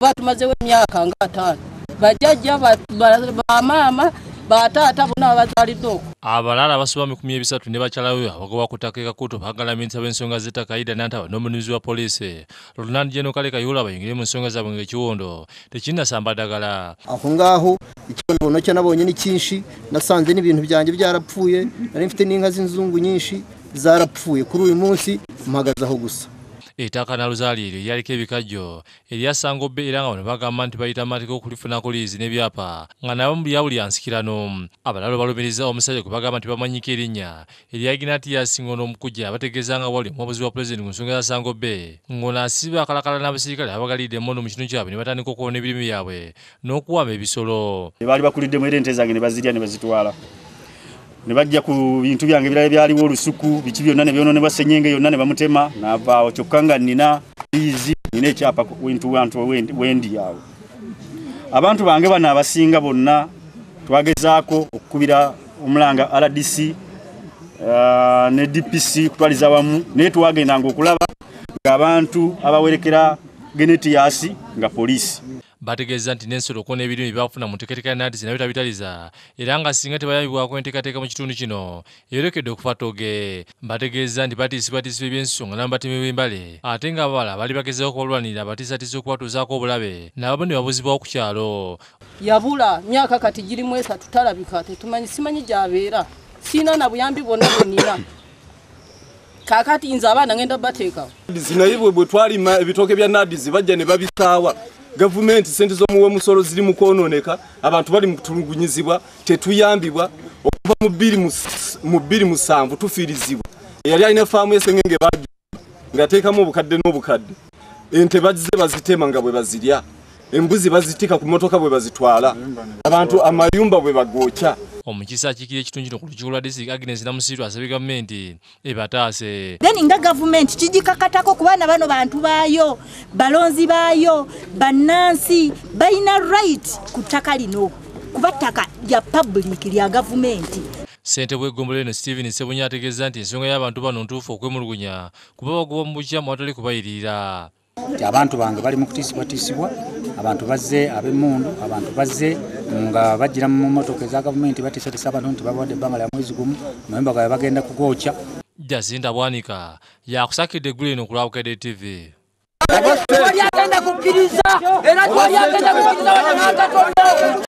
batumazewo emyaka nga 5 bajjajja bamaama batata bonna abazalidde abalala basoba 300 ne bakyalawe abagoba ku ttaka Kakuto bagalamiriza b'ensonga z'ettaka Aida Nantaba n'omununuzi wa poliisi Lieutenant General Kale Kayihura bayingire mu nsonga zaabwe ng'ekiwondo tekinnasamba ddagala. Aho ngaho ikibono cyo nabonye ni cyinshi nasanze n'ibintu byanjye byarapfuye nari mfite n'inka z'inzungu nyinshi zarapfuye kuri uyu munsi mpagazaho gusa. Ettaka na Luzaliro yaliko ebikajjo eryasanga obbe era nga bano bagamba nti bayita amateeka okulifunako liizi n'ebyapa nga nabo buli ansikirano. Abalala balumiriza omusajja gwe bagamba nti bamanyika erinnya erya Ignatius Ngono Omukujja abategeeza nga wali omuwabuzi wa pulezidenti ku nsonga za Sangobbe ngono asiba akalakala n'abasirikale abagalidde emmondo mu kitundu kyabwe ne batandika okuwona ebirime byabwe n'okuwamba ebisolo. Baali bakuliddemu era ente zange ne bazirya ne bazitwala. Ne bajja ku bintu byange ebirala byaliwo olusuku biki byonna ne byononebwa Senyenge yonna ne bamutema n'avaawo kyokka nga nina liizi nina ekyapa wintu wendi awo. Abantu bange bano abasinga bonna twagezaako okukubira omulanga RDC ne DPC kutwaliza wamu naye twagendanga okulaba ng'abantu abawerekera Genetias nga poliisi. Bategeeza nti n'ensolo okona ebirime byafuna mu nteekateeka ya NADS nabyo tabitaliza era nga singa tebayambibwako enteekateeka mu kitundu kino eyolekedde okufa toge. Bategeeza nti batiisibwa eby'ensonga n'abatemi b'embale ate nga abawala bali bagezaako kubalwanirira abatiisatiisa okubatuuzaako obulabe nabo ne babuzibwawo ku kyalo. Yabula myaka kati girimu 3 tutalabika tetumanyi simanyi gy'abeera sina na buyambi bwonna bwenina kakati nze abaana ngenda bateekawo. Zinayibwe bwe twalima ebitooke bya NADS bajja ne babisaawa. Government sente z'omuwe musolo ziri mu koononeka abantu bali mu kutulugunyizibwa tetuyambibwa okuva mu 2007 tufiirizibwa. Yali alina faamu y'Esengenge bajja ngateekamu obukadde n'obukadde ente bazitema nga bwe bazirya embuzi bazitika ku motoka bwe bazitwala abantu amayumba bwe bagoocha. Omukisa akiikira ekitundu kino ku lukiiko lwa District Agnes Namusiru asabye gavumenti ebataase. Then nga gavumenti kigikakatako ku baana bano bantu baayo balonzi baayo bannansi balina right ku ttaka lino kuba ttaka lya public lya gavumenti. Ssentebe w'eggombolola eno Stephen Ssebunya ategeeza nti ensonga y'abantu bano ntuufu okwemulugunya kuba bagoba mu bukya mwatali kubayirira. Abantu bange bali mu kutiisibwa abantu bazze ab'emmundu abantu bazze nga bajjira mu motoka za gavumenti batiisatiisa abantu nti babawadde ebbanga lya mwezi gumu Novemba gawe bagenda kugoocha. Jacinta Bwanika yakusakidde eggulu eno ku Lwabukadde TV.